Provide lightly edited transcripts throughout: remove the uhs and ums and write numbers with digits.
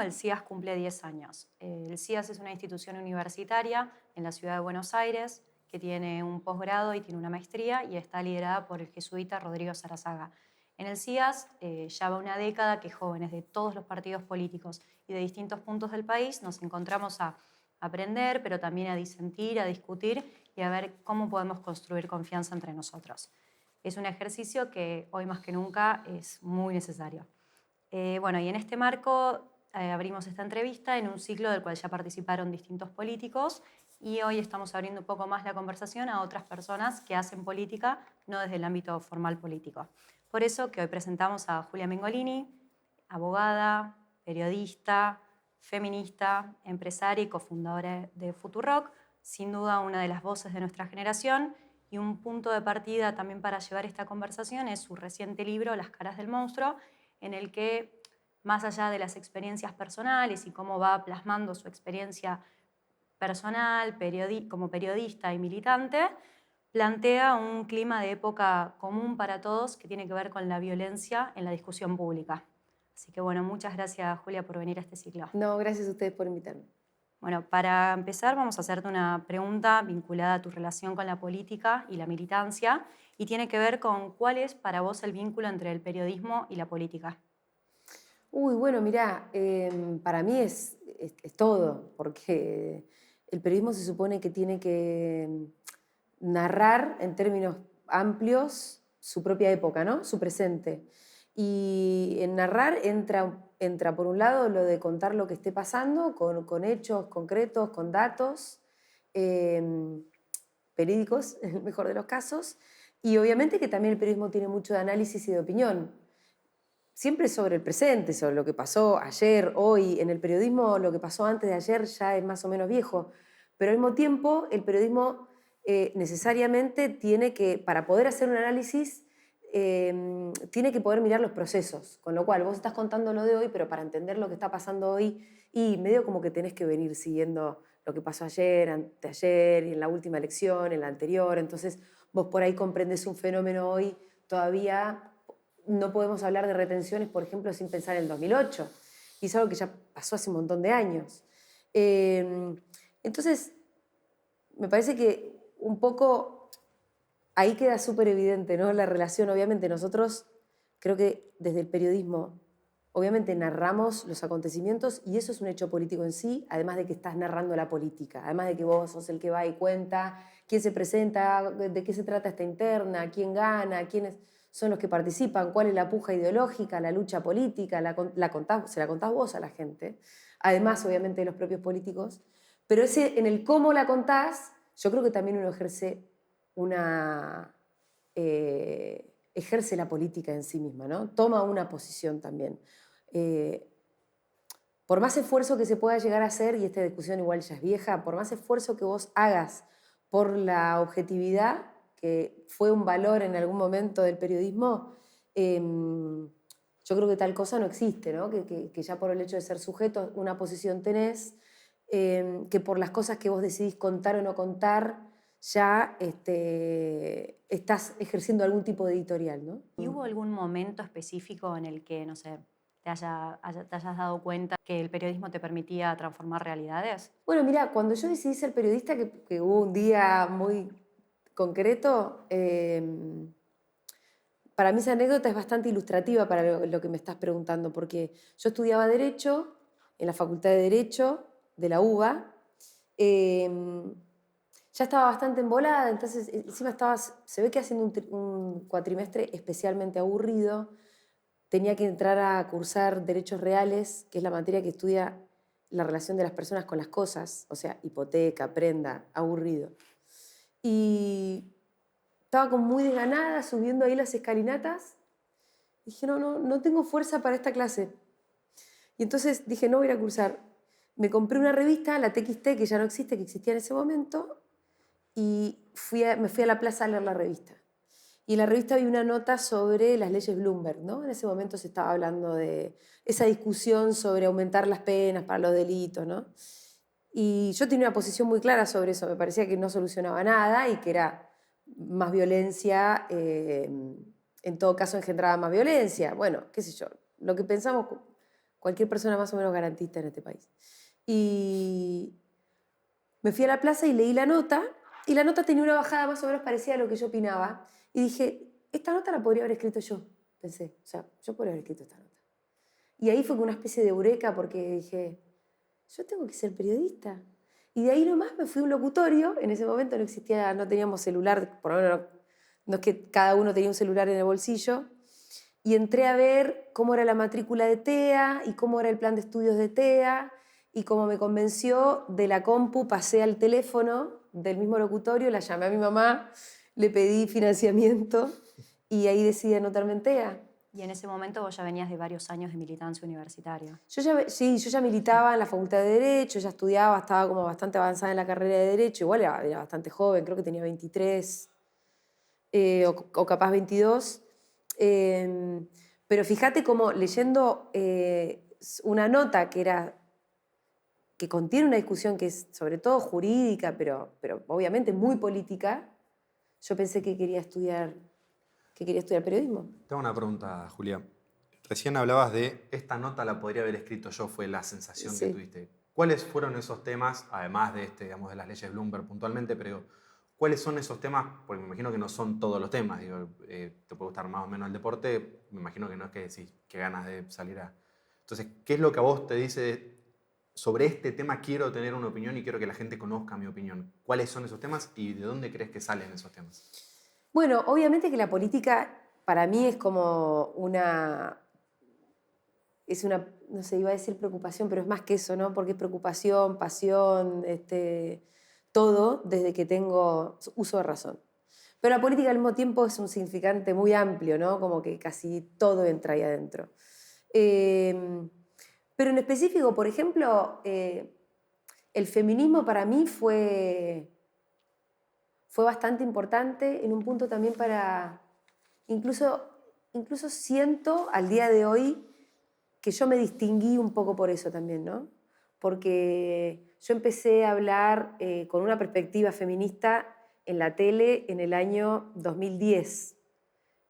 junio el CIAS cumple 10 años. El CIAS es una institución universitaria en la ciudad de Buenos Aires que tiene un posgrado y tiene una maestría y está liderada por el jesuita Rodrigo Sarazaga. En el CIAS ya va una década que jóvenes de todos los partidos políticos y de distintos puntos del país nos encontramos a aprender, pero también a disentir, a discutir y a ver cómo podemos construir confianza entre nosotros. Es un ejercicio que hoy más que nunca es muy necesario. Bueno, y en este marco abrimos esta entrevista en un ciclo del cual ya participaron distintos políticos y hoy estamos abriendo un poco más la conversación a otras personas que hacen política, no desde el ámbito formal político. Por eso que hoy presentamos a Julia Mengolini, abogada, periodista, feminista, empresaria y cofundadora de Futurock, sin duda una de las voces de nuestra generación, y un punto de partida también para llevar esta conversación es su reciente libro Las caras del monstruo, en el que, más allá de las experiencias personales y cómo va plasmando su experiencia personal, como periodista y militante, plantea un clima de época común para todos que tiene que ver con la violencia en la discusión pública. Así que bueno, muchas gracias Julia por venir a este ciclo. No, gracias a ustedes por invitarme. Bueno, para empezar vamos a hacerte una pregunta vinculada a tu relación con la política y la militancia y tiene que ver con cuál es para vos el vínculo entre el periodismo y la política. Uy, bueno, mirá, para mí es todo, porque el periodismo se supone que tiene que narrar en términos amplios su propia época, ¿no? Su presente. Y en narrar entra por un lado lo de contar lo que esté pasando con hechos concretos, con datos eh, verídicos, en el mejor de los casos, y obviamente que también el periodismo tiene mucho de análisis y de opinión. Siempre sobre el presente, sobre lo que pasó ayer, hoy. En el periodismo lo que pasó antes de ayer ya es más o menos viejo, pero al mismo tiempo el periodismo necesariamente tiene que, para poder hacer un análisis, tiene que poder mirar los procesos, con lo cual vos estás contando lo de hoy, pero para entender lo que está pasando hoy, y medio como que tenés que venir siguiendo lo que pasó ayer, anteayer, y en la última elección, en la anterior, entonces vos por ahí comprendes un fenómeno hoy todavía. No podemos hablar de retenciones, por ejemplo, sin pensar en el 2008. Y es algo que ya pasó hace un montón de años. Entonces, me parece que un poco ahí queda súper evidente, ¿no? La relación. Obviamente nosotros, creo que desde el periodismo, obviamente narramos los acontecimientos y eso es un hecho político en sí, además de que estás narrando la política, además de que vos sos el que va y cuenta quién se presenta, de qué se trata esta interna, quién gana, quiénes son los que participan, cuál es la puja ideológica, la lucha política, se la contás vos a la gente, además obviamente de los propios políticos, pero en el cómo la contás, yo creo que también uno ejerce la política en sí misma, ¿no? Toma una posición también. Eh, por más esfuerzo que se pueda llegar a hacer, y esta discusión igual ya es vieja, por más esfuerzo que vos hagas por la objetividad, que fue un valor en algún momento del periodismo, yo creo que tal cosa no existe, ¿no? Que ya por el hecho de ser sujeto una posición tenés, que por las cosas que vos decidís contar o no contar, ya estás ejerciendo algún tipo de editorial, ¿no? ¿Y hubo algún momento específico en el que, no sé, te hayas dado cuenta que el periodismo te permitía transformar realidades? Bueno, mira, cuando yo decidí ser periodista, que hubo un día muy concreto, para mí esa anécdota es bastante ilustrativa para lo que me estás preguntando, porque yo estudiaba Derecho en la Facultad de Derecho de la UBA, ya estaba bastante embolada, entonces encima estaba, se ve que haciendo un cuatrimestre especialmente aburrido, tenía que entrar a cursar Derechos Reales, que es la materia que estudia la relación de las personas con las cosas, o sea, hipoteca, prenda, aburrido. Y estaba como muy desganada subiendo ahí las escalinatas. Dije, no tengo fuerza para esta clase. Y entonces dije, no voy a ir a cursar. Me compré una revista, la TXT, que ya no existe, que existía en ese momento, y me fui a la plaza a leer la revista. Y en la revista vi una nota sobre las leyes Bloomberg, ¿no? En ese momento se estaba hablando de esa discusión sobre aumentar las penas para los delitos, ¿no? Y yo tenía una posición muy clara sobre eso, me parecía que no solucionaba nada y que era más violencia, en todo caso engendraba más violencia. Bueno, qué sé yo, lo que pensamos cualquier persona más o menos garantista en este país. Y me fui a la plaza y leí la nota, y la nota tenía una bajada más o menos parecida a lo que yo opinaba. Y dije, esta nota la podría haber escrito yo, pensé. O sea, yo podría haber escrito esta nota. Y ahí fue como una especie de eureka porque dije, yo tengo que ser periodista. Y de ahí nomás me fui a un locutorio. En ese momento no existía, no teníamos celular, por lo menos no es que cada uno tenía un celular en el bolsillo. Y entré a ver cómo era la matrícula de TEA y cómo era el plan de estudios de TEA. Y como me convenció, de la compu pasé al teléfono del mismo locutorio, la llamé a mi mamá, le pedí financiamiento y ahí decidí anotarme en TEA. Y en ese momento vos ya venías de varios años de militancia universitaria. Sí, yo ya militaba en la Facultad de Derecho, ya estudiaba, estaba como bastante avanzada en la carrera de Derecho, igual era bastante joven, creo que tenía 23 o capaz 22. Pero fíjate como leyendo una nota que contiene una discusión que es sobre todo jurídica, pero obviamente muy política, yo pensé que quería estudiar periodismo. Tengo una pregunta, Julia. Recién hablabas de esta nota la podría haber escrito yo, fue la sensación que Sí. tuviste. ¿Cuáles fueron esos temas, además de digamos, de las leyes Bloomberg puntualmente, pero cuáles son esos temas? Porque me imagino que no son todos los temas. Digo, te puede gustar más o menos el deporte, me imagino que no es que decís qué ganas de salir a... Entonces, ¿qué es lo que a vos te dice sobre este tema? Quiero tener una opinión y quiero que la gente conozca mi opinión. ¿Cuáles son esos temas y de dónde crees que salen esos temas? Bueno, obviamente que la política para mí es como una, no sé, iba a decir preocupación, pero es más que eso, ¿no? Porque es preocupación, pasión, todo desde que tengo uso de razón. Pero la política al mismo tiempo es un significante muy amplio, ¿no? Como que casi todo entra ahí adentro. Pero en específico, por ejemplo, el feminismo para mí fue bastante importante en un punto también para... Incluso siento al día de hoy que yo me distinguí un poco por eso también, ¿no? Porque yo empecé a hablar con una perspectiva feminista en la tele en el año 2010.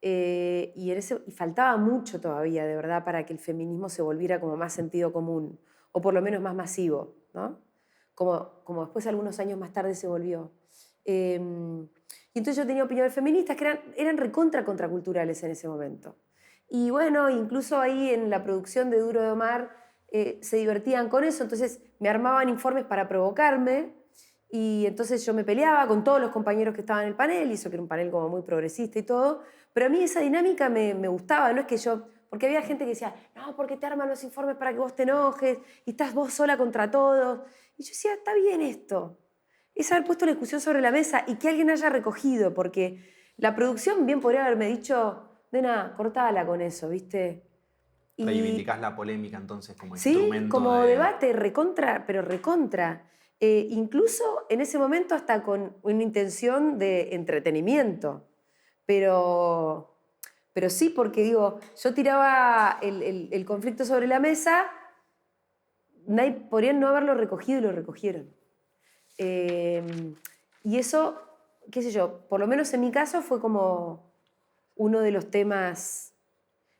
Y faltaba mucho todavía, de verdad, para que el feminismo se volviera como más sentido común, o por lo menos más masivo, ¿no? Como después, algunos años más tarde, se volvió. Y entonces yo tenía opiniones feministas que eran contraculturales en ese momento. Y bueno, incluso ahí en la producción de Duro de Omar se divertían con eso, entonces me armaban informes para provocarme, y entonces yo me peleaba con todos los compañeros que estaban en el panel, y eso que era un panel como muy progresista y todo, pero a mí esa dinámica me gustaba, no es que yo... Porque había gente que decía, no, porque te arman los informes para que vos te enojes, y estás vos sola contra todos. Y yo decía, está bien esto. Es haber puesto la discusión sobre la mesa y que alguien haya recogido, porque la producción bien podría haberme dicho, nena, cortala con eso, ¿viste? Reivindicás la polémica entonces como Sí, instrumento como de... debate, recontra, pero recontra. Incluso en ese momento hasta con una intención de entretenimiento. Pero sí, porque digo, yo tiraba el conflicto sobre la mesa, podrían no haberlo recogido y lo recogieron. Y eso, qué sé yo, por lo menos en mi caso fue como uno de los temas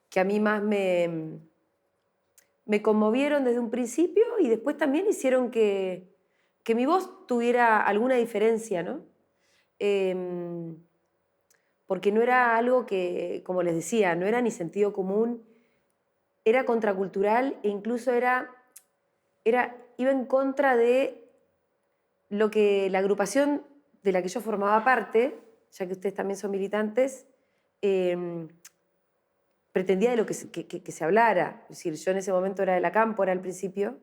que a mí más me conmovieron desde un principio, y después también hicieron que mi voz tuviera alguna diferencia, ¿no? Porque no era algo que, como les decía, no era ni sentido común, era contracultural, e incluso iba en contra de lo que la agrupación de la que yo formaba parte, ya que ustedes también son militantes, pretendía de lo que se hablara. Es decir, yo en ese momento era de la Cámpora al principio,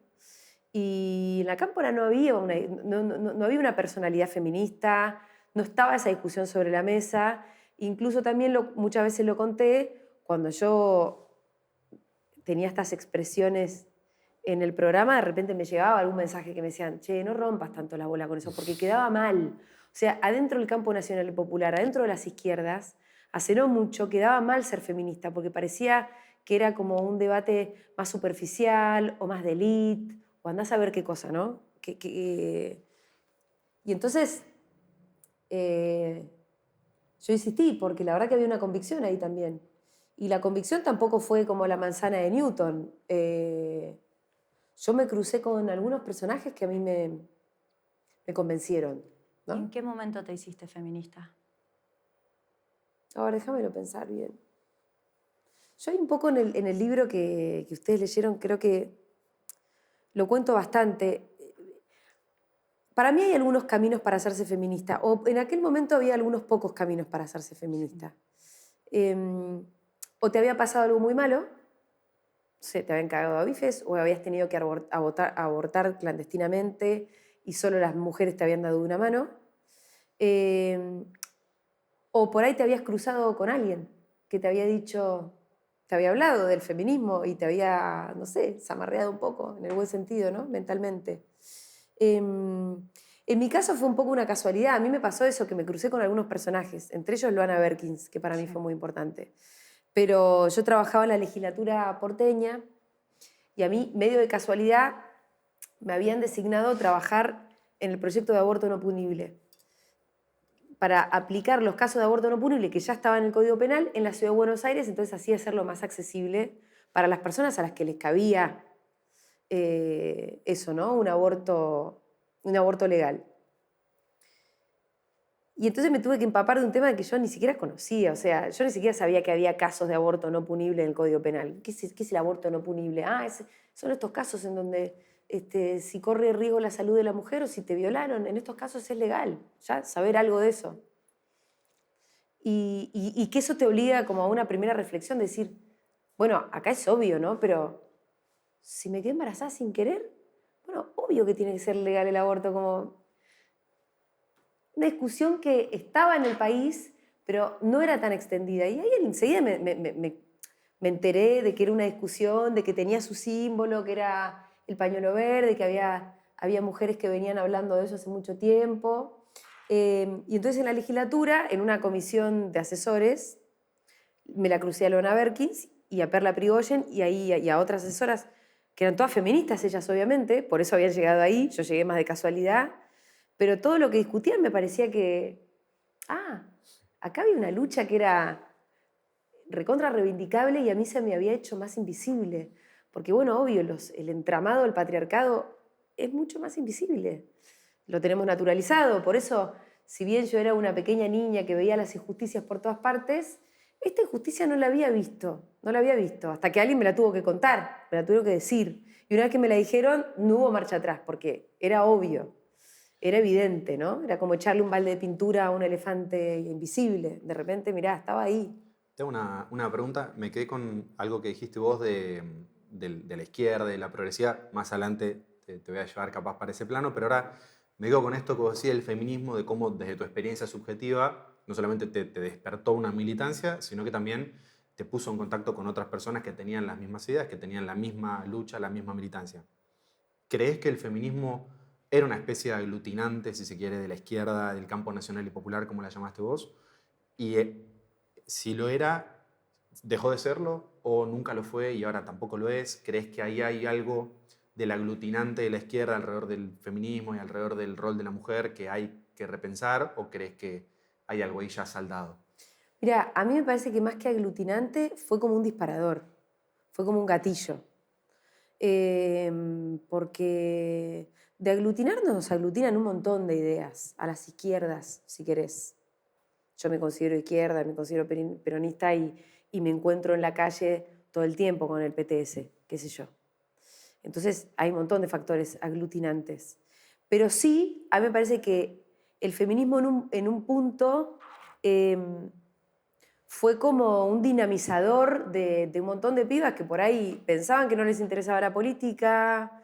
y en la Cámpora no había una personalidad feminista, no estaba esa discusión sobre la mesa. Incluso también muchas veces lo conté, cuando yo tenía estas expresiones en el programa, de repente me llegaba algún mensaje que me decían, che, no rompas tanto la bola con eso, porque quedaba mal. O sea, adentro del campo nacional y popular, adentro de las izquierdas, hace no mucho quedaba mal ser feminista, porque parecía que era como un debate más superficial o más de élite, o andás a ver qué cosa, ¿no? Y entonces yo insistí, porque la verdad que había una convicción ahí también. Y la convicción tampoco fue como la manzana de Newton. Yo me crucé con algunos personajes que a mí me convencieron, ¿no? ¿En qué momento te hiciste feminista? Ahora, déjamelo pensar bien. Yo hay un poco en el libro que ustedes leyeron, creo que lo cuento bastante. Para mí hay algunos caminos para hacerse feminista, o en aquel momento había algunos pocos caminos para hacerse feminista. O te había pasado algo muy malo, no sé, te habían cagado a bifes, o habías tenido que abortar clandestinamente y solo las mujeres te habían dado una mano. O por ahí te habías cruzado con alguien que te había dicho, te había hablado del feminismo y te había, no sé, zamarreado un poco, en el buen sentido, ¿no? Mentalmente. En mi caso fue un poco una casualidad. A mí me pasó eso, que me crucé con algunos personajes, entre ellos Luana Berkins, que para mí fue muy importante. Pero yo trabajaba en la legislatura porteña y a mí, medio de casualidad, me habían designado trabajar en el proyecto de aborto no punible para aplicar los casos de aborto no punible que ya estaban en el Código Penal en la Ciudad de Buenos Aires, entonces así hacerlo más accesible para las personas a las que les cabía eso, ¿no? Un aborto legal. Y entonces me tuve que empapar de un tema que yo ni siquiera conocía, o sea, yo ni siquiera sabía que había casos de aborto no punible en el Código Penal. ¿Qué es el aborto no punible? Son estos casos en donde si corre riesgo la salud de la mujer o si te violaron, en estos casos es legal, ya saber algo de eso. Y que eso te obliga como a una primera reflexión, decir, bueno, acá es obvio, ¿no? Pero si me quedé embarazada sin querer, bueno, obvio que tiene que ser legal el aborto, como una discusión que estaba en el país, pero no era tan extendida. Y ahí enseguida me enteré de que era una discusión, de que tenía su símbolo, que era el pañuelo verde, que había mujeres que venían hablando de eso hace mucho tiempo. Y entonces en la legislatura, en una comisión de asesores, me la crucé a Luana Berkins y a Perla Prigoyen y a otras asesoras, que eran todas feministas ellas obviamente, por eso habían llegado ahí, yo llegué más de casualidad, pero todo lo que discutían me parecía que, acá había una lucha que era recontra reivindicable y a mí se me había hecho más invisible, porque bueno, obvio, el entramado del patriarcado es mucho más invisible, lo tenemos naturalizado, por eso, si bien yo era una pequeña niña que veía las injusticias por todas partes, esta injusticia no la había visto, hasta que alguien me la tuvo que contar, me la tuvieron que decir, y una vez que me la dijeron, no hubo marcha atrás, porque era obvio. Era evidente, ¿no? Era como echarle un balde de pintura a un elefante invisible. De repente, mirá, estaba ahí. Tengo una pregunta. Me quedé con algo que dijiste vos de la izquierda, de la progresividad. Más adelante te voy a llevar capaz para ese plano, pero ahora me quedo con esto que vos decías del feminismo, de cómo desde tu experiencia subjetiva no solamente te despertó una militancia, sino que también te puso en contacto con otras personas que tenían las mismas ideas, que tenían la misma lucha, la misma militancia. ¿Crees que el feminismo era una especie de aglutinante, si se quiere, de la izquierda, del campo nacional y popular, como la llamaste vos? Y si lo era, ¿dejó de serlo o nunca lo fue y ahora tampoco lo es? ¿Crees que ahí hay algo del aglutinante de la izquierda alrededor del feminismo y alrededor del rol de la mujer que hay que repensar? ¿O crees que hay algo ahí ya saldado? Mira, a mí me parece que más que aglutinante fue como un disparador, fue como un gatillo. Porque de aglutinarnos nos aglutinan un montón de ideas, a las izquierdas, si querés. Yo me considero izquierda, me considero peronista y me encuentro en la calle todo el tiempo con el PTS, qué sé yo. Entonces hay un montón de factores aglutinantes. Pero sí, a mí me parece que el feminismo en un punto fue como un dinamizador de un montón de pibas que por ahí pensaban que no les interesaba la política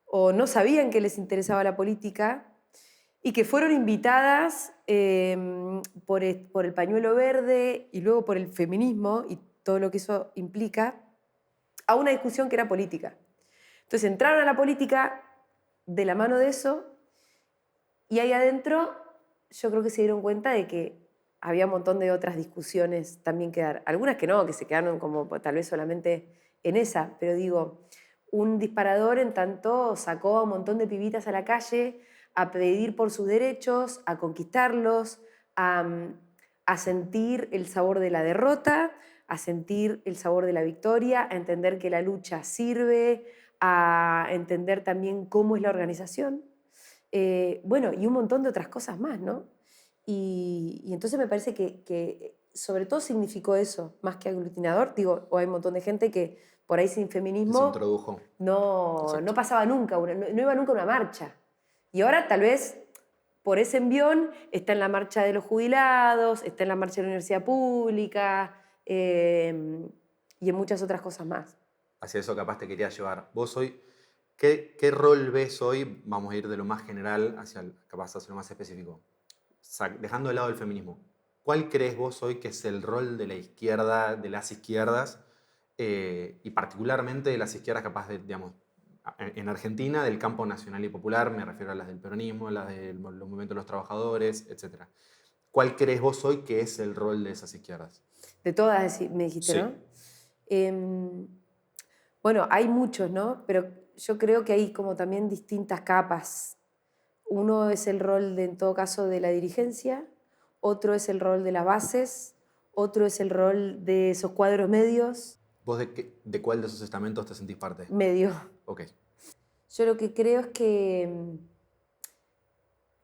o no sabían que les interesaba la política y que fueron invitadas por el pañuelo verde y luego por el feminismo y todo lo que eso implica a una discusión que era política. Entonces entraron a la política de la mano de eso y ahí adentro yo creo que se dieron cuenta de que había un montón de otras discusiones también que dar. Algunas que no, que se quedaron como tal vez solamente en esa, pero digo, un disparador en tanto sacó a un montón de pibitas a la calle a pedir por sus derechos, a conquistarlos, a sentir el sabor de la derrota, a sentir el sabor de la victoria, a entender que la lucha sirve, a entender también cómo es la organización. Bueno, y un montón de otras cosas más, ¿no? Y entonces me parece que sobre todo significó eso, más que aglutinador. Digo, o hay un montón de gente que por ahí sin Que se feminismo introdujo. no Exacto. pasaba nunca, no iba nunca a una marcha. Y ahora tal vez por ese envión está en la marcha de los jubilados, está en la marcha de la universidad pública y en muchas otras cosas más. Hacia eso capaz te quería llevar. Vos hoy, ¿qué rol ves hoy? Vamos a ir de lo más general capaz hacia lo más específico. Dejando de lado el feminismo, ¿cuál crees vos hoy que es el rol de la izquierda, de las izquierdas, y particularmente de las izquierdas capaz de, digamos, en Argentina, del campo nacional y popular, me refiero a las del peronismo, las de los movimientos de los trabajadores, etc. ¿Cuál crees vos hoy que es el rol de esas izquierdas? De todas, me dijiste, Sí. ¿no? Bueno, hay muchos, ¿no? Pero yo creo que hay como también distintas capas. Uno es el rol, en todo caso, de la dirigencia, otro es el rol de las bases, otro es el rol de esos cuadros medios. ¿Vos de cuál de esos estamentos te sentís parte? Medio. Ok. Yo lo que creo es que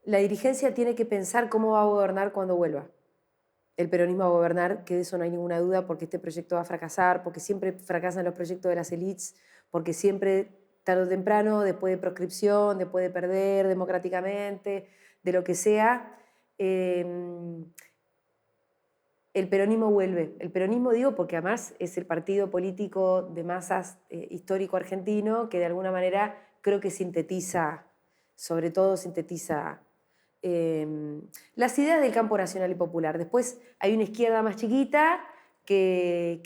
la dirigencia tiene que pensar cómo va a gobernar cuando vuelva. El peronismo va a gobernar, que de eso no hay ninguna duda, porque este proyecto va a fracasar, porque siempre fracasan los proyectos de las élites, porque siempre, tarde o temprano, después de proscripción, después de perder democráticamente, de lo que sea, el peronismo vuelve. El peronismo, digo, porque además es el partido político de masas histórico argentino que de alguna manera creo que sintetiza, sobre todo sintetiza las ideas del campo nacional y popular. Después hay una izquierda más chiquita que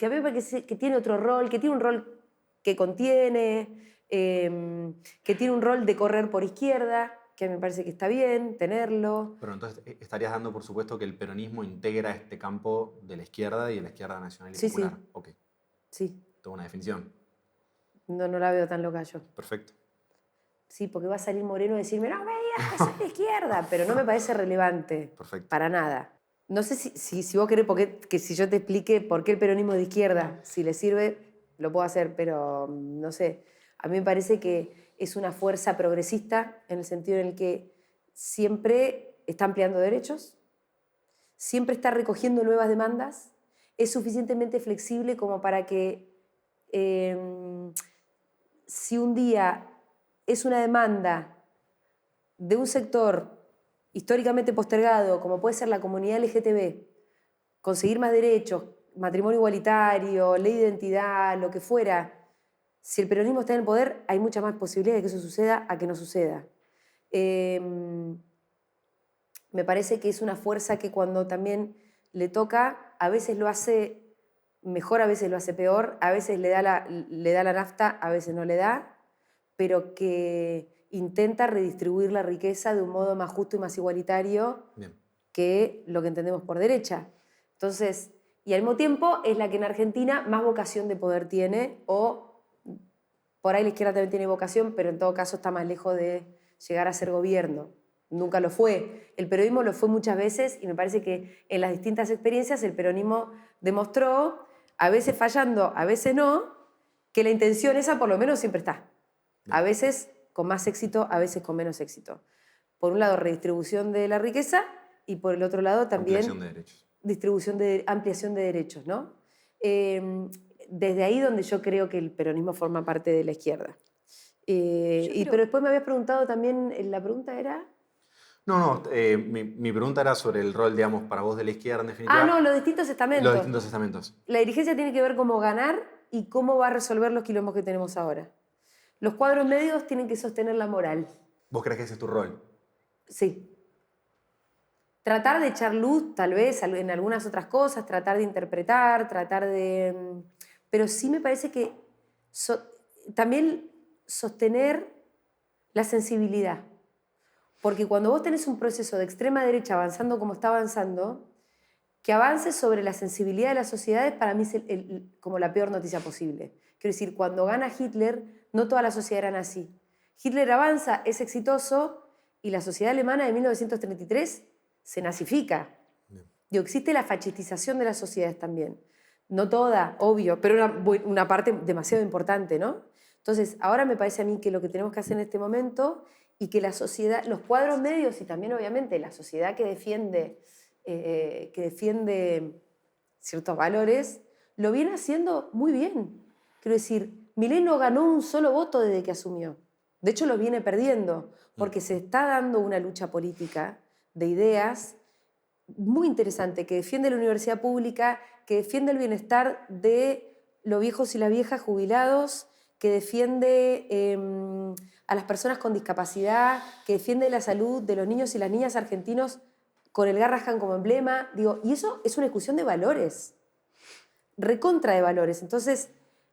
a mí me parece que tiene otro rol, que tiene un rol que contiene, que tiene un rol de correr por izquierda, que me parece que está bien tenerlo. Pero entonces estarías dando por supuesto que el peronismo integra este campo de la izquierda y de la izquierda nacional y Sí, popular. sí, Ok, sí. toda una definición. No la veo tan loca yo. Perfecto. Sí, porque va a salir Moreno a decirme, no me digas que soy de izquierda, pero no me parece relevante. Perfecto. Para nada. No sé si vos querés que si yo te explique por qué el peronismo es de izquierda, si le sirve, lo puedo hacer, pero no sé. A mí me parece que es una fuerza progresista en el sentido en el que siempre está ampliando derechos, siempre está recogiendo nuevas demandas, es suficientemente flexible como para que si un día es una demanda de un sector históricamente postergado, como puede ser la comunidad LGTB, conseguir más derechos, matrimonio igualitario, ley de identidad, lo que fuera, si el peronismo está en el poder, hay muchas más posibilidades de que eso suceda a que no suceda. Me parece que es una fuerza que cuando también le toca, a veces lo hace mejor, a veces lo hace peor, a veces le da la nafta, a veces no le da, pero que intenta redistribuir la riqueza de un modo más justo y más igualitario Bien. que lo que entendemos por derecha. Entonces, y al mismo tiempo es la que en Argentina más vocación de poder tiene, o por ahí la izquierda también tiene vocación, pero en todo caso está más lejos de llegar a ser gobierno. Nunca lo fue. El peronismo lo fue muchas veces y me parece que en las distintas experiencias el peronismo demostró, a veces fallando, a veces no, que la intención esa por lo menos siempre está. A veces con más éxito, a veces con menos éxito. Por un lado, redistribución de la riqueza y por el otro lado también Ampliación de derechos. ampliación de derechos, ¿no? Desde ahí donde yo creo que el peronismo forma parte de la izquierda. Pero después me habías preguntado también, la pregunta era... No, mi pregunta era sobre el rol, digamos, para vos de la izquierda en definitiva. Ah, no, los distintos estamentos. Los distintos estamentos. La dirigencia tiene que ver cómo ganar y cómo va a resolver los quilombos que tenemos ahora. Los cuadros medios tienen que sostener la moral. ¿Vos crees que ese es tu rol? Sí. Tratar de echar luz, tal vez, en algunas otras cosas, tratar de interpretar, tratar de... Pero sí me parece que también sostener la sensibilidad. Porque cuando vos tenés un proceso de extrema derecha avanzando como está avanzando, que avance sobre la sensibilidad de las sociedades para mí es como la peor noticia posible. Quiero decir, cuando gana Hitler, no toda la sociedad era así. Hitler avanza, es exitoso, y la sociedad alemana de 1933 se nazifica. Digo, existe la fascistización de las sociedades también. No toda, obvio, pero una parte demasiado importante, ¿no? Entonces, ahora me parece a mí que lo que tenemos que hacer en este momento y que la sociedad, los cuadros medios y también obviamente la sociedad que defiende ciertos valores, lo viene haciendo muy bien. Quiero decir, Milei no ganó un solo voto desde que asumió. De hecho, lo viene perdiendo, porque se está dando una lucha política de ideas muy interesante, que defiende la universidad pública, que defiende el bienestar de los viejos y las viejas jubilados, que defiende a las personas con discapacidad, que defiende la salud de los niños y las niñas argentinos con el Garrahan como emblema. Digo, y eso es una discusión de valores, recontra de valores. Entonces,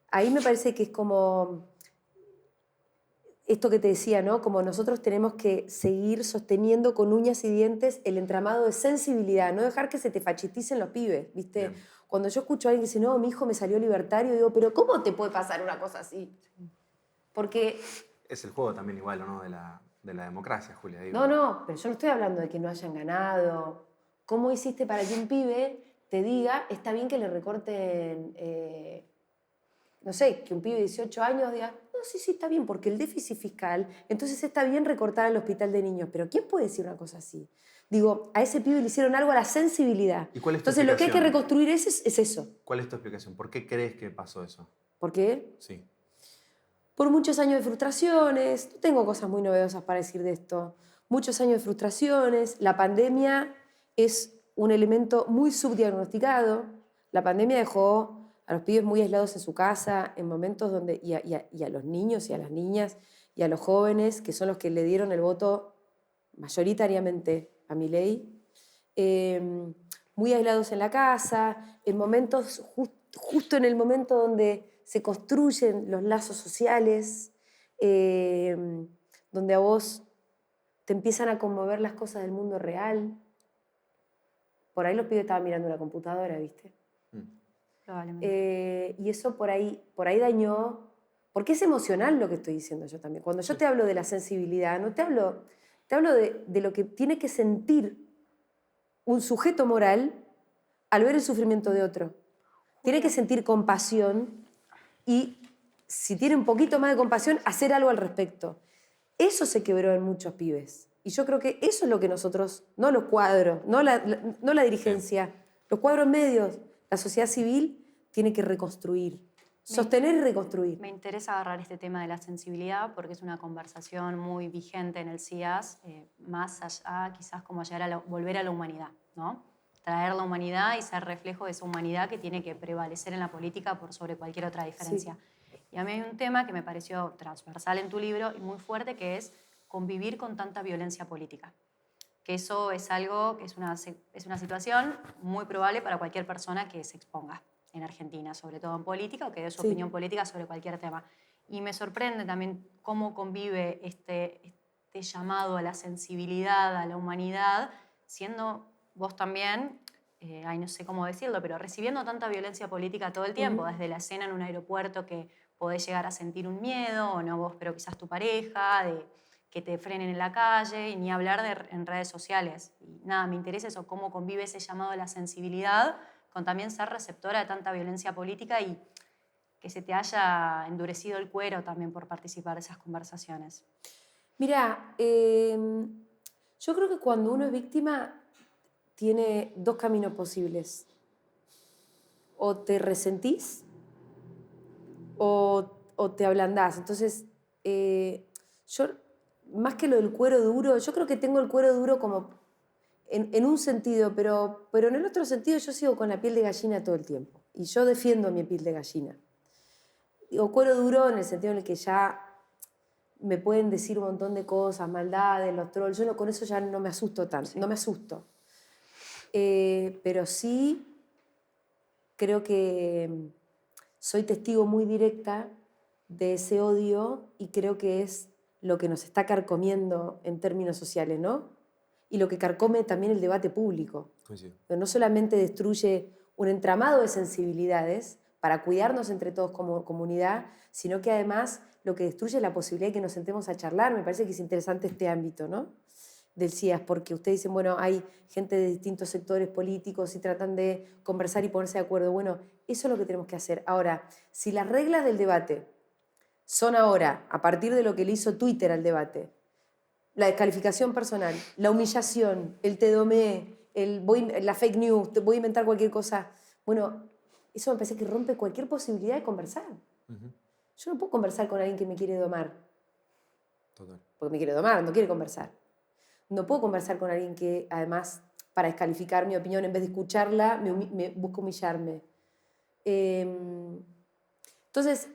ahí me parece que es como esto que te decía, ¿no? Como nosotros tenemos que seguir sosteniendo con uñas y dientes el entramado de sensibilidad, no dejar que se te fachiticen los pibes, ¿viste? Bien. Cuando yo escucho a alguien que dice, no, mi hijo me salió libertario, digo, pero ¿cómo te puede pasar una cosa así? Porque... Es el juego también igual, ¿o no? De la democracia, Julia. Digo. No, pero yo no estoy hablando de que no hayan ganado. ¿Cómo hiciste para que un pibe te diga, está bien que le recorten, no sé, que un pibe de 18 años diga, no, sí, está bien, porque el déficit fiscal, entonces está bien recortar al hospital de niños, pero ¿quién puede decir una cosa así? Digo, a ese pibe le hicieron algo a la sensibilidad. ¿Y cuál es tu Entonces lo que hay que explicación? reconstruir es eso. ¿Cuál es tu explicación? ¿Por qué crees que pasó eso? ¿Por qué? Sí. Por muchos años de frustraciones, no tengo cosas muy novedosas para decir de esto, muchos años de frustraciones, la pandemia es un elemento muy subdiagnosticado, la pandemia dejó a los pibes muy aislados en su casa, en momentos donde, y a los niños y a las niñas y a los jóvenes, que son los que le dieron el voto mayoritariamente a Milei, muy aislados en la casa, en momentos, justo en el momento donde se construyen los lazos sociales, donde a vos te empiezan a conmover las cosas del mundo real. Por ahí los pibes estaban mirando una computadora, ¿viste? Probablemente. Y eso por ahí dañó, porque es emocional lo que estoy diciendo yo también. Cuando yo te hablo de la sensibilidad, no te hablo de lo que tiene que sentir un sujeto moral al ver el sufrimiento de otro. Tiene que sentir compasión y, si tiene un poquito más de compasión, hacer algo al respecto. Eso se quebró en muchos pibes. Y yo creo que eso es lo que nosotros, no los cuadros, no la dirigencia, los cuadros medios, la sociedad civil tiene que reconstruir, sostener y reconstruir. Me interesa agarrar este tema de la sensibilidad porque es una conversación muy vigente en el CIAS, más allá quizás como llegar a volver a la humanidad, ¿no? Traer la humanidad y ser reflejo de esa humanidad que tiene que prevalecer en la política por sobre cualquier otra diferencia. Sí. Y a mí hay un tema que me pareció transversal en tu libro y muy fuerte, que es convivir con tanta violencia política. Que eso es algo, que es una situación muy probable para cualquier persona que se exponga en Argentina, sobre todo en política, o que dé su opinión política sobre cualquier tema. Y me sorprende también cómo convive este llamado a la sensibilidad, a la humanidad, siendo vos también, no sé cómo decirlo, pero recibiendo tanta violencia política todo el tiempo, desde la escena en un aeropuerto que podés llegar a sentir un miedo, o no vos, pero quizás tu pareja, de que te frenen en la calle, y ni hablar en redes sociales. Y nada, me interesa eso, cómo convive ese llamado a la sensibilidad con también ser receptora de tanta violencia política y que se te haya endurecido el cuero también por participar de esas conversaciones. Mira, yo creo que cuando uno es víctima tiene dos caminos posibles. O te resentís o te ablandás. Entonces, yo, más que lo del cuero duro, yo creo que tengo el cuero duro como en un sentido, pero en el otro sentido yo sigo con la piel de gallina todo el tiempo. Y yo defiendo mi piel de gallina. Digo cuero duro en el sentido en el que ya me pueden decir un montón de cosas, maldades, los trolls. Yo con eso ya no me asusto tanto, no me asusto. Pero sí creo que soy testigo muy directa de ese odio y creo que es lo que nos está carcomiendo en términos sociales, ¿no? Y lo que carcome también el debate público. Sí. Pero no solamente destruye un entramado de sensibilidades para cuidarnos entre todos como comunidad, sino que además lo que destruye es la posibilidad de que nos sentemos a charlar. Me parece que es interesante este ámbito, ¿no? del CIAS, porque ustedes dicen, bueno, hay gente de distintos sectores políticos y tratan de conversar y ponerse de acuerdo. Bueno, eso es lo que tenemos que hacer. Ahora, si las reglas del debate son ahora, a partir de lo que le hizo Twitter al debate, la descalificación personal, la humillación, el te domé, la fake news, te voy a inventar cualquier cosa, bueno, eso me parece que rompe cualquier posibilidad de conversar. Yo no puedo conversar con alguien que me quiere domar. Total. Porque me quiere domar, no quiere conversar. No puedo conversar con alguien que, además, para descalificar mi opinión, en vez de escucharla, me busca humillarme. Entonces,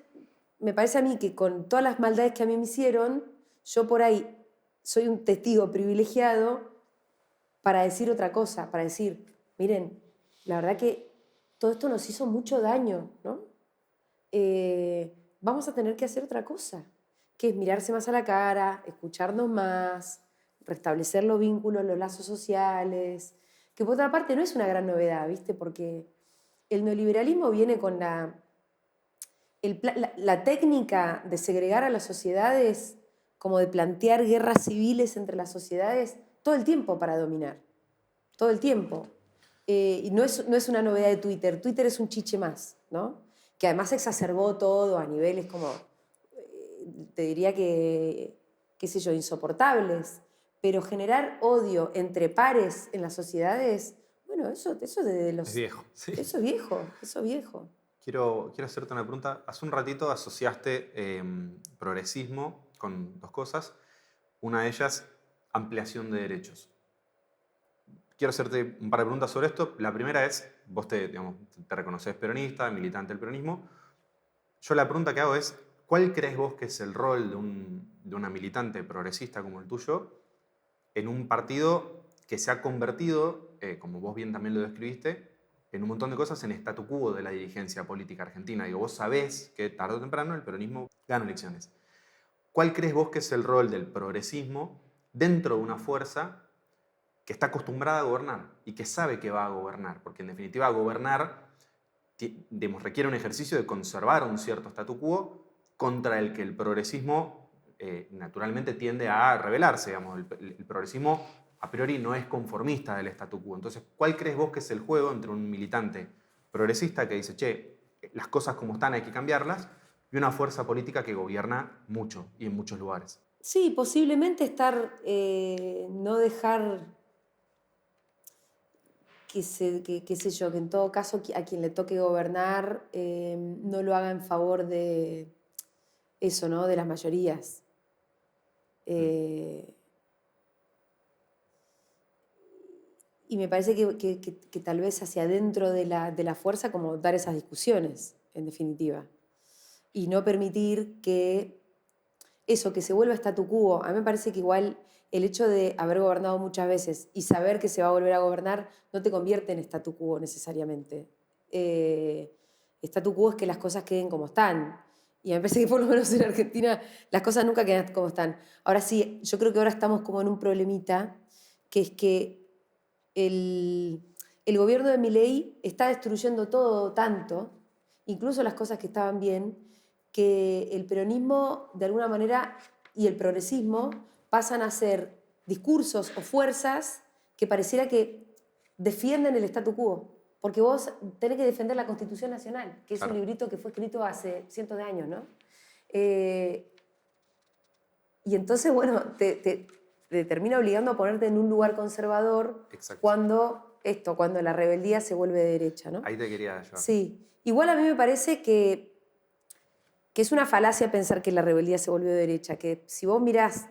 me parece a mí que con todas las maldades que a mí me hicieron, yo por ahí soy un testigo privilegiado para decir otra cosa, para decir, miren, la verdad que todo esto nos hizo mucho daño, ¿no? Vamos a tener que hacer otra cosa, que es mirarse más a la cara, escucharnos más, restablecer los vínculos, los lazos sociales, que por otra parte no es una gran novedad, ¿viste? Porque el neoliberalismo viene con la técnica de segregar a las sociedades, como de plantear guerras civiles entre las sociedades, todo el tiempo para dominar, todo el tiempo. Y no es una novedad de Twitter. Twitter es un chiche más, ¿no? Que además exacerbó todo a niveles como, te diría que, qué sé yo, insoportables. Pero generar odio entre pares en las sociedades, bueno, eso desde los... Es viejo, sí. Eso es viejo, eso es viejo. Quiero hacerte una pregunta. Hace un ratito asociaste progresismo con dos cosas. Una de ellas, ampliación de derechos. Quiero hacerte un par de preguntas sobre esto. La primera es, vos te reconoces peronista, militante del peronismo. Yo la pregunta que hago es, ¿cuál crees vos que es el rol de una militante progresista como el tuyo en un partido que se ha convertido, como vos bien también lo describiste, en un montón de cosas en statu quo de la dirigencia política argentina? Digo, vos sabés que tarde o temprano el peronismo gana elecciones. ¿Cuál crees vos que es el rol del progresismo dentro de una fuerza que está acostumbrada a gobernar y que sabe que va a gobernar? Porque en definitiva gobernar requiere un ejercicio de conservar un cierto statu quo contra el que el progresismo naturalmente tiende a rebelarse. Digamos. El progresismo a priori no es conformista del statu quo. Entonces, ¿cuál crees vos que es el juego entre un militante progresista que dice, che, las cosas como están hay que cambiarlas, y una fuerza política que gobierna mucho y en muchos lugares? Sí, posiblemente no dejar qué sé yo, que en todo caso a quien le toque gobernar no lo haga en favor de eso, ¿no? De las mayorías. Y me parece que tal vez hacia adentro de la fuerza como dar esas discusiones, en definitiva. Y no permitir que eso, que se vuelva statu quo. A mí me parece que igual el hecho de haber gobernado muchas veces y saber que se va a volver a gobernar no te convierte en statu quo necesariamente. Statu quo es que las cosas queden como están. Y me parece que por lo menos en Argentina las cosas nunca quedan como están. Ahora sí, yo creo que ahora estamos como en un problemita, que es que el gobierno de Milei está destruyendo todo tanto, incluso las cosas que estaban bien, que el peronismo, de alguna manera, y el progresismo pasan a ser discursos o fuerzas que pareciera que defienden el statu quo. Porque vos tenés que defender la Constitución Nacional, que es Claro. un librito que fue escrito hace cientos de años, ¿no? Y entonces, bueno, te termina obligando a ponerte en un lugar conservador. Exacto. cuando la rebeldía se vuelve de derecha, ¿no? Ahí te quería llevar. Sí. Igual a mí me parece que es una falacia pensar que la rebeldía se volvió de derecha, que si vos mirás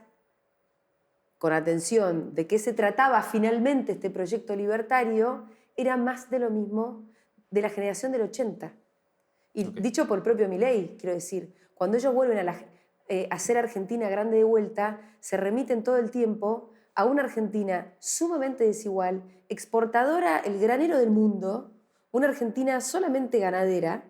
con atención de qué se trataba finalmente este proyecto libertario, era más de lo mismo de la generación del 80. Y Okay. dicho por el propio Milei, quiero decir, cuando ellos vuelven a hacer Argentina grande de vuelta, se remiten todo el tiempo a una Argentina sumamente desigual, exportadora, el granero del mundo, una Argentina solamente ganadera,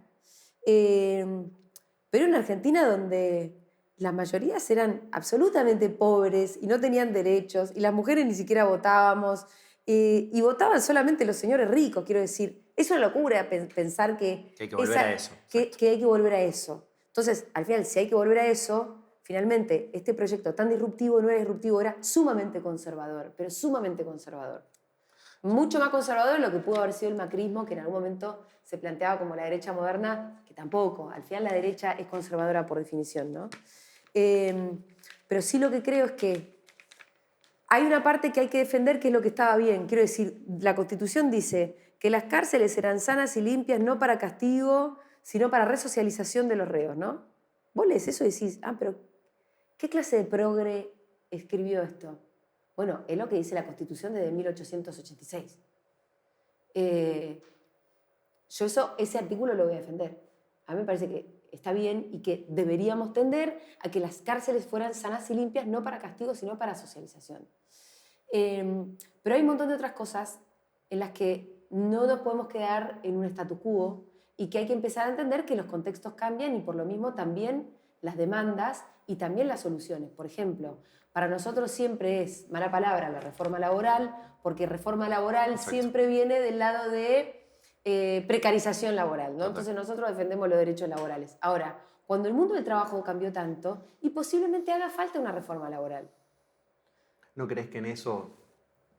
pero una Argentina donde las mayorías eran absolutamente pobres y no tenían derechos, y las mujeres ni siquiera votábamos, y votaban solamente los señores ricos, quiero decir. Es una locura pensar que hay que volver a eso. Que hay que volver a eso. Entonces, al final, si hay que volver a eso, finalmente este proyecto tan disruptivo no era disruptivo, era sumamente conservador, pero sumamente conservador. Mucho más conservador de lo que pudo haber sido el macrismo, que en algún momento se planteaba como la derecha moderna, que tampoco. Al final la derecha es conservadora por definición, ¿no? Pero sí lo que creo es que hay una parte que hay que defender, que es lo que estaba bien. Quiero decir, la Constitución dice que las cárceles serán sanas y limpias no para castigo, sino para resocialización de los reos, ¿no? Vos lees eso y decís, pero ¿qué clase de progre escribió esto? Bueno, es lo que dice la Constitución desde 1886. Yo ese artículo lo voy a defender. A mí me parece que está bien y que deberíamos tender a que las cárceles fueran sanas y limpias, no para castigo, sino para socialización. Pero hay un montón de otras cosas en las que no nos podemos quedar en un statu quo y que hay que empezar a entender que los contextos cambian y por lo mismo también las demandas y también las soluciones. Por ejemplo, para nosotros siempre es mala palabra la reforma laboral, porque reforma laboral Exacto. siempre viene del lado de precarización laboral, ¿no? Total. Entonces nosotros defendemos los derechos laborales. Ahora, cuando el mundo del trabajo cambió tanto, y posiblemente haga falta una reforma laboral. ¿No crees que en eso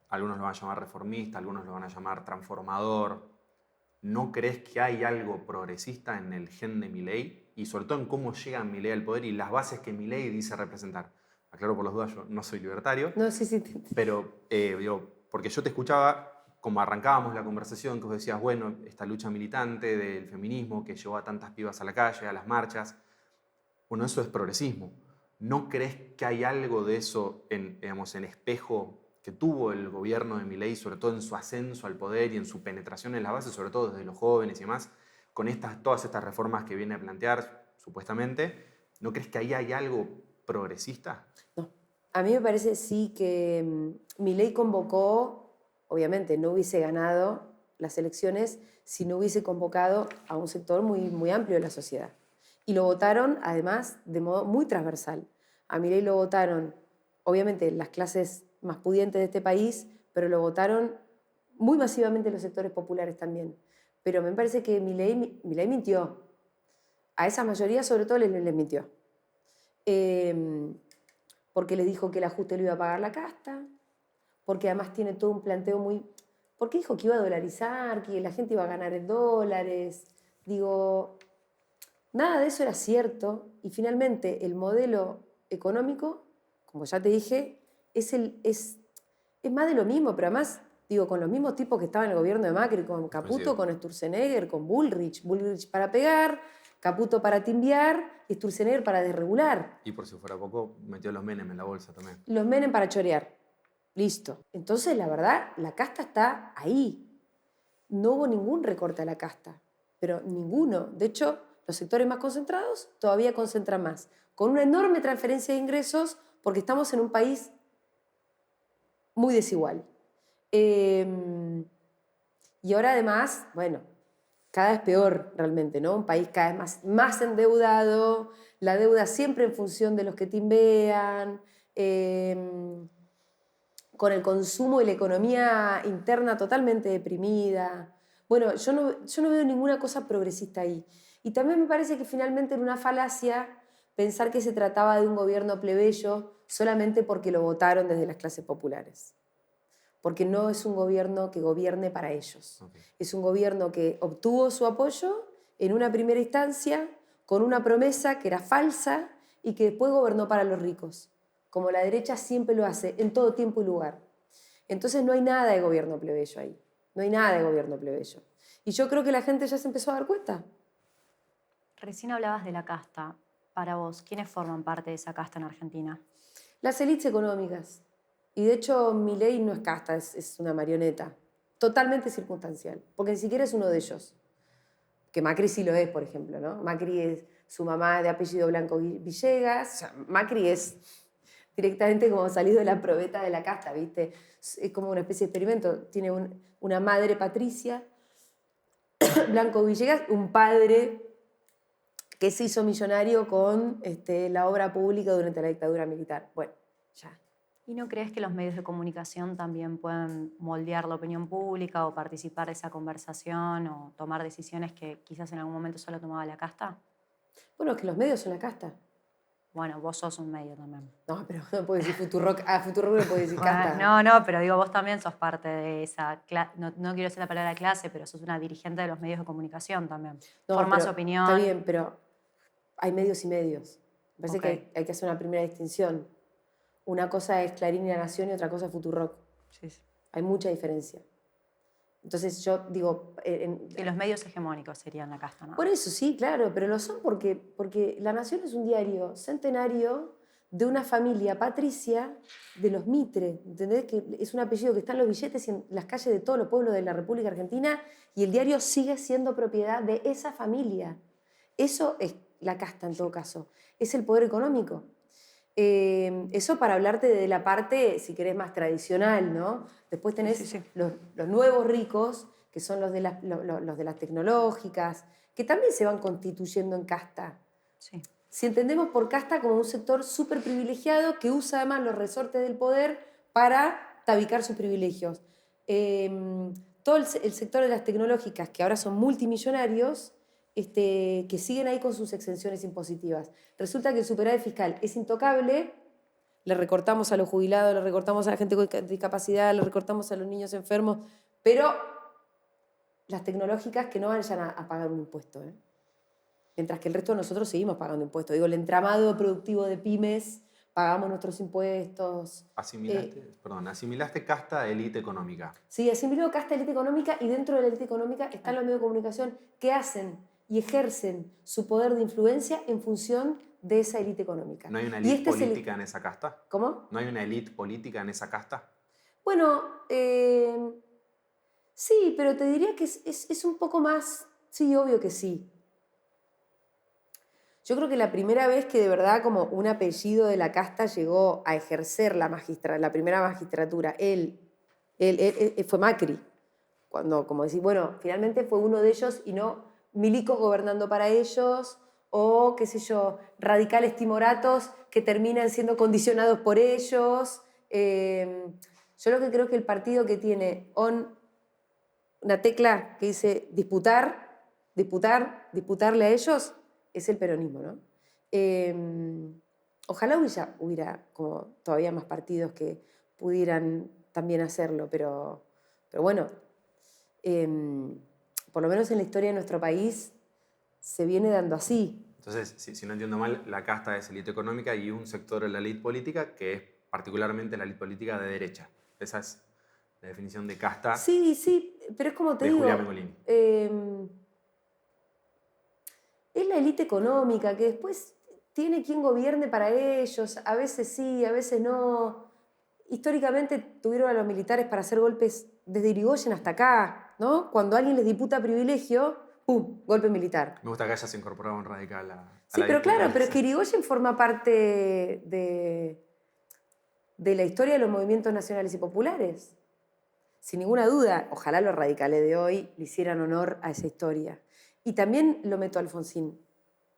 algunos lo van a llamar reformista, algunos lo van a llamar transformador? ¿No crees que hay algo progresista en el gen de Milei y sobre todo en cómo llega Milei al poder y las bases que Milei dice representar? Aclaro por las dudas, yo no soy libertario, No, sí. pero porque yo te escuchaba como arrancábamos la conversación, que vos decías, bueno, esta lucha militante del feminismo que llevó a tantas pibas a la calle, a las marchas, bueno, eso es progresismo. ¿No crees que hay algo de eso en espejo que tuvo el gobierno de Milei, sobre todo en su ascenso al poder y en su penetración en la base, sobre todo desde los jóvenes y demás, con todas estas reformas que viene a plantear, supuestamente? ¿No crees que ahí hay algo progresista? No. A mí me parece sí que Milei convocó, obviamente no hubiese ganado las elecciones si no hubiese convocado a un sector muy, muy amplio de la sociedad. Y lo votaron, además, de modo muy transversal. A Milei lo votaron, obviamente, las clases más pudientes de este país, pero lo votaron muy masivamente los sectores populares también. Pero me parece que Milei mintió. A esa mayoría, sobre todo, les mintió. Porque les dijo que el ajuste lo iba a pagar la casta, porque además tiene todo un planteo muy... Porque dijo que iba a dolarizar, que la gente iba a ganar en dólares. Digo, nada de eso era cierto y finalmente el modelo económico, como ya te dije, es más de lo mismo, pero además, digo, con los mismos tipos que estaban en el gobierno de Macri, con Caputo, con Sturzenegger, con Bullrich para pegar, Caputo para timbiar y Sturzenegger para desregular. Y por si fuera poco, metió los Menem en la bolsa también. Los Menem para chorear. Listo. Entonces, la verdad, la casta está ahí. No hubo ningún recorte a la casta, pero ninguno. De hecho, los sectores más concentrados todavía concentran más, con una enorme transferencia de ingresos porque estamos en un país muy desigual. Y ahora además, bueno, cada vez peor realmente, ¿no? Un país cada vez más endeudado, la deuda siempre en función de los que timbean, con el consumo y la economía interna totalmente deprimida. Bueno, yo no veo ninguna cosa progresista ahí. Y también me parece que finalmente era una falacia pensar que se trataba de un gobierno plebeyo solamente porque lo votaron desde las clases populares. Porque no es un gobierno que gobierne para ellos. Okay. Es un gobierno que obtuvo su apoyo en una primera instancia con una promesa que era falsa y que después gobernó para los ricos, como la derecha siempre lo hace, en todo tiempo y lugar. Entonces no hay nada de gobierno plebeyo ahí. No hay nada de gobierno plebeyo. Y yo creo que la gente ya se empezó a dar cuenta. Recién hablabas de la casta. Para vos, ¿quiénes forman parte de esa casta en Argentina? Las élites económicas. Y de hecho, Milei no es casta, es una marioneta. Totalmente circunstancial. Porque ni siquiera es uno de ellos. Que Macri sí lo es, por ejemplo, ¿no? Macri es su mamá de apellido Blanco Villegas. O sea, Macri es directamente como salido de la probeta de la casta, ¿viste? Es como una especie de experimento. Tiene una madre Patricia, Blanco Villegas, un padre que se hizo millonario con la obra pública durante la dictadura militar. Bueno, ya. ¿Y no crees que los medios de comunicación también pueden moldear la opinión pública o participar de esa conversación o tomar decisiones que quizás en algún momento solo tomaba la casta? Bueno, es que los medios son la casta. Bueno, vos sos un medio también. No, pero no puedo decir Futurock. A Futurock no puedo decir casta. No, pero digo, vos también sos parte de esa no quiero decir la palabra clase, pero sos una dirigente de los medios de comunicación también. No, Formás pero opinión. está bien, pero hay medios y medios. Me parece Ok. que hay que hacer una primera distinción. Una cosa es Clarín y La Nación y otra cosa es Futurock. Sí, sí. Hay mucha diferencia. Entonces yo digo... Y los medios hegemónicos serían la casta, ¿no? Por eso, sí, claro, pero lo son porque La Nación es un diario centenario de una familia patricia de los Mitre, ¿entendés? Que es un apellido que está en los billetes y en las calles de todos los pueblos de la República Argentina, y el diario sigue siendo propiedad de esa familia. Eso es la casta en todo caso, es el poder económico. Eso para hablarte de la parte, si querés, más tradicional, ¿no? Después tenés Sí. los nuevos ricos, que son los de las tecnológicas, que también se van constituyendo en casta. Sí. Si entendemos por casta como un sector súper privilegiado que usa además los resortes del poder para tabicar sus privilegios. Todo el sector de las tecnológicas, que ahora son multimillonarios, que siguen ahí con sus exenciones impositivas. Resulta que el superávit fiscal es intocable, le recortamos a los jubilados, le recortamos a la gente con discapacidad, le recortamos a los niños enfermos, pero las tecnológicas que no vayan a pagar un impuesto, ¿eh? Mientras que el resto de nosotros seguimos pagando impuestos. Digo, el entramado productivo de pymes, pagamos nuestros impuestos. Asimilaste casta a élite económica. Sí, asimiló casta élite económica, y dentro de la élite económica están los medios de comunicación que hacen y ejercen su poder de influencia en función de esa élite económica. ¿No hay una élite política en esa casta? ¿Cómo? ¿No hay una élite política en esa casta? Bueno, sí, pero te diría que es un poco más... Sí, obvio que sí. Yo creo que la primera vez que de verdad como un apellido de la casta llegó a ejercer la primera magistratura, él fue Macri. Cuando, como decís, bueno, finalmente fue uno de ellos y no milicos gobernando para ellos, o, qué sé yo, radicales timoratos que terminan siendo condicionados por ellos. Yo lo que creo que el partido que tiene una tecla que dice disputarle a ellos, es el peronismo, ¿no? Ojalá hubiera como todavía más partidos que pudieran también hacerlo, pero bueno, por lo menos en la historia de nuestro país se viene dando así. Entonces, si no entiendo mal, la casta es élite económica y un sector de la élite política que es particularmente la élite política de derecha. Esa es la definición de casta. Sí, pero es como te de digo... Julián Mengolini. Es la élite económica que después tiene quien gobierne para ellos, a veces sí, a veces no. Históricamente tuvieron a los militares para hacer golpes desde Irigoyen hasta acá, ¿no? Cuando alguien les disputa privilegio, ¡pum!, golpe militar. Me gusta que hayas incorporado un radical a Sí, la pero disputa claro, pero es esa. que Irigoyen forma parte de la historia de los movimientos nacionales y populares. Sin ninguna duda, ojalá los radicales de hoy le hicieran honor a esa historia. Y también lo meto a Alfonsín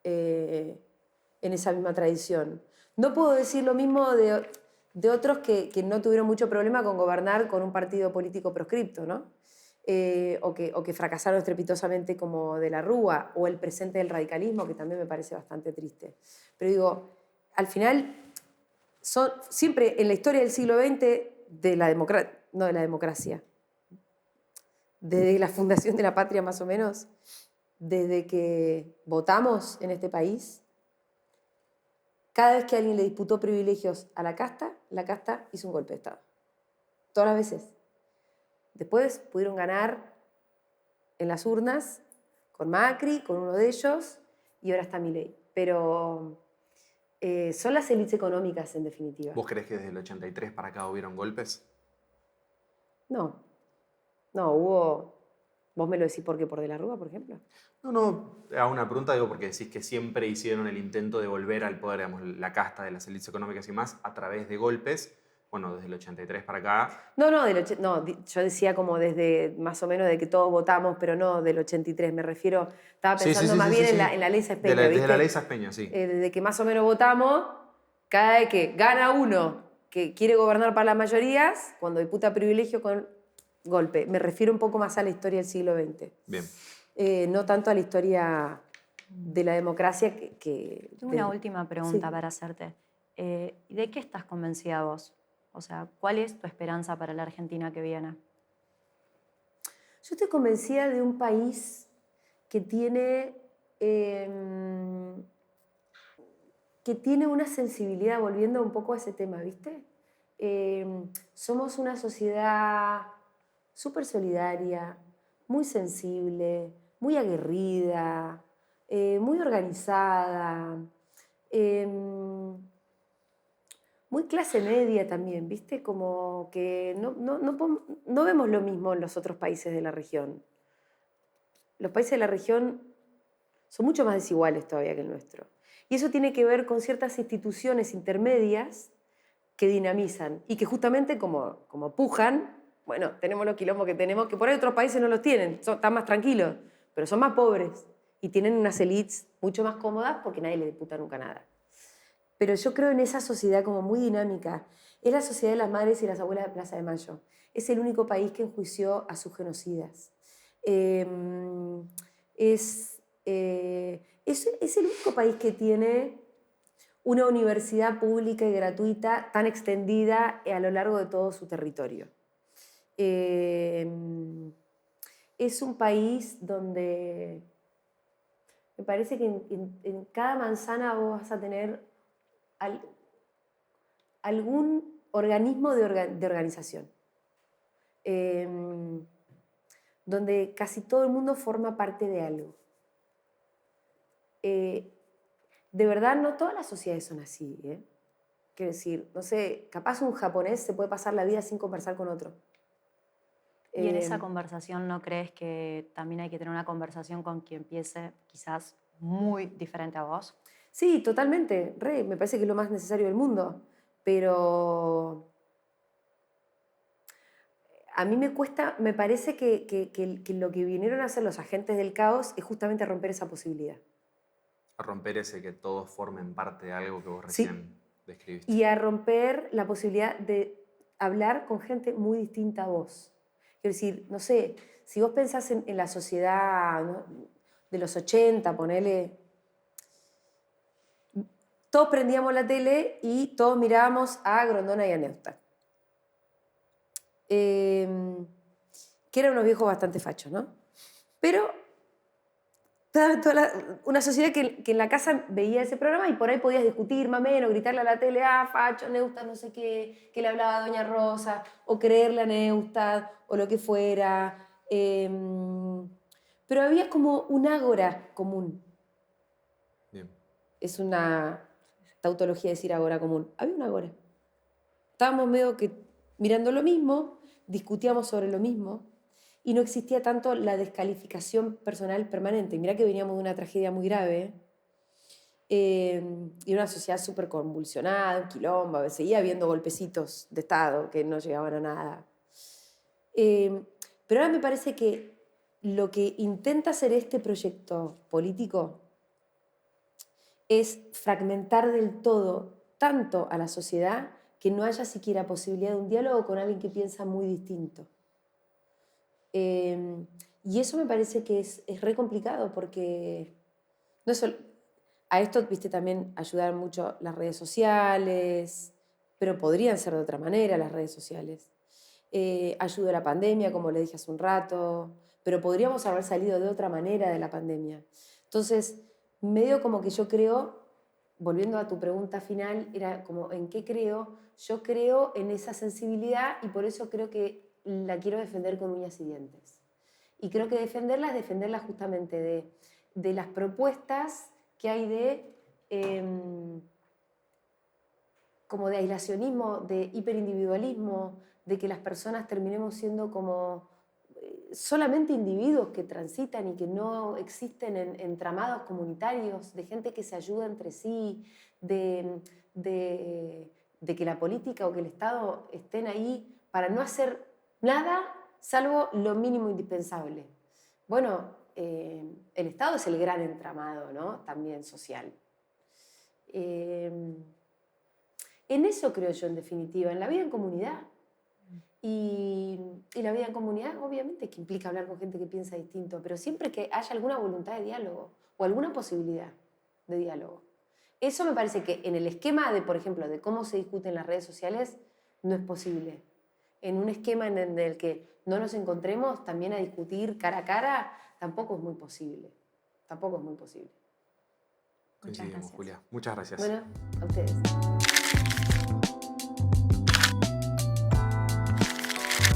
en esa misma tradición. No puedo decir lo mismo de otros que no tuvieron mucho problema con gobernar con un partido político proscripto, ¿no? O que fracasaron estrepitosamente como De la Rúa, o el presente del radicalismo, que también me parece bastante triste. Pero digo, al final, siempre en la historia del siglo XX, no de la democracia, desde la fundación de la patria más o menos, desde que votamos en este país, cada vez que alguien le disputó privilegios a la casta hizo un golpe de Estado. Todas las veces. Después pudieron ganar en las urnas con Macri, con uno de ellos, y ahora está Milei. Pero son las élites económicas, en definitiva. ¿Vos creés que desde el 83 para acá hubieron golpes? No, hubo... ¿Vos me lo decís por qué? ¿Por De la Rúa, por ejemplo? No, hago una pregunta, digo, porque decís que siempre hicieron el intento de volver al poder, digamos, la casta de las élites económicas y más, a través de golpes. Bueno, desde el 83 para acá. No, yo decía como desde más o menos de que todos votamos, pero no del 83, me refiero, estaba pensando más bien en la ley Saspeña, ¿viste? Desde la ley Saspeña, sí. Desde que más o menos votamos, cada vez que gana uno que quiere gobernar para las mayorías, cuando disputa privilegio con golpe. Me refiero un poco más a la historia del siglo XX. Bien. No tanto a la historia de la democracia Tengo una última pregunta Sí. para hacerte. ¿De qué estás convencida vos? O sea, ¿cuál es tu esperanza para la Argentina que viene? Yo estoy convencida de un país que em, tiene una sensibilidad, volviendo un poco a ese tema, ¿viste? Somos una sociedad súper solidaria, muy sensible, muy aguerrida, muy organizada, em, muy clase media también, ¿viste? Como que no vemos lo mismo en los otros países de la región. Los países de la región son mucho más desiguales todavía que el nuestro. Y eso tiene que ver con ciertas instituciones intermedias que dinamizan y que justamente como pujan, bueno, tenemos los quilombos que tenemos, que por ahí otros países no los tienen, están más tranquilos, pero son más pobres y tienen unas élites mucho más cómodas porque nadie le disputa nunca nada. Pero yo creo en esa sociedad como muy dinámica. Es la sociedad de las madres y las abuelas de Plaza de Mayo. Es el único país que enjuició a sus genocidas. Eh, es el único país que tiene una universidad pública y gratuita tan extendida a lo largo de todo su territorio. Es un país donde me parece que en cada manzana vos vas a tener algún organismo de organización, donde casi todo el mundo forma parte de algo. De verdad, no todas las sociedades son así. Quiero decir, no sé, capaz un japonés se puede pasar la vida sin conversar con otro. Y en esa conversación, ¿no crees que también hay que tener una conversación con quien piense quizás muy diferente a vos? Sí, totalmente. Me parece que es lo más necesario del mundo. Pero a mí me cuesta, me parece que lo que vinieron a hacer los agentes del caos es justamente romper esa posibilidad. A romper ese que todos formen parte de algo que vos Sí. recién describiste. Y a romper la posibilidad de hablar con gente muy distinta a vos. Quiero decir, no sé, si vos pensás en la sociedad, ¿no?, de los 80, ponele, todos prendíamos la tele y todos mirábamos a Grondona y a Neustadt. Que eran unos viejos bastante fachos, ¿no? Pero una sociedad que en la casa veía ese programa y por ahí podías discutir más o menos, gritarle a la tele, facho, Neustadt, no sé qué, que le hablaba a Doña Rosa, o creerle a Neustadt, o lo que fuera. Pero había como un ágora común. Bien. Es una tautología decir ágora común. Había un ágora. Estábamos medio que mirando lo mismo, discutíamos sobre lo mismo, y no existía tanto la descalificación personal permanente. Mirá que veníamos de una tragedia muy grave y una sociedad súper convulsionada, un quilombo, seguía habiendo golpecitos de Estado que no llegaban a nada. Pero ahora me parece que lo que intenta hacer este proyecto político es fragmentar del todo tanto a la sociedad que no haya siquiera posibilidad de un diálogo con alguien que piensa muy distinto. Y eso me parece que es re complicado porque no solo, a esto, viste, también ayudan mucho las redes sociales, pero podrían ser de otra manera las redes sociales. Ayudó la pandemia, como le dije hace un rato, pero podríamos haber salido de otra manera de la pandemia. Entonces, medio como que yo creo, volviendo a tu pregunta final, era como, ¿en qué creo? Yo creo en esa sensibilidad y por eso creo que la quiero defender con uñas y dientes. Y creo que defenderla es defenderla justamente de las propuestas que hay como de aislacionismo, de hiperindividualismo, de que las personas terminemos siendo como solamente individuos que transitan y que no existen en entramados comunitarios, de gente que se ayuda entre sí, de que la política o que el Estado estén ahí para no hacer nada salvo lo mínimo indispensable. Bueno, el Estado es el gran entramado, ¿no?, también social. En eso creo yo, en definitiva, en la vida en comunidad. Y la vida en comunidad, obviamente, que implica hablar con gente que piensa distinto, pero siempre que haya alguna voluntad de diálogo. o alguna posibilidad de diálogo. Eso me parece que en el esquema de, por ejemplo, de cómo se discute en las redes sociales, no es posible. En un esquema en el que no nos encontremos también a discutir cara a cara, tampoco es muy posible. Tampoco es muy posible. Muchas Coincidimos, gracias. Julia. Muchas gracias. Bueno, a ustedes.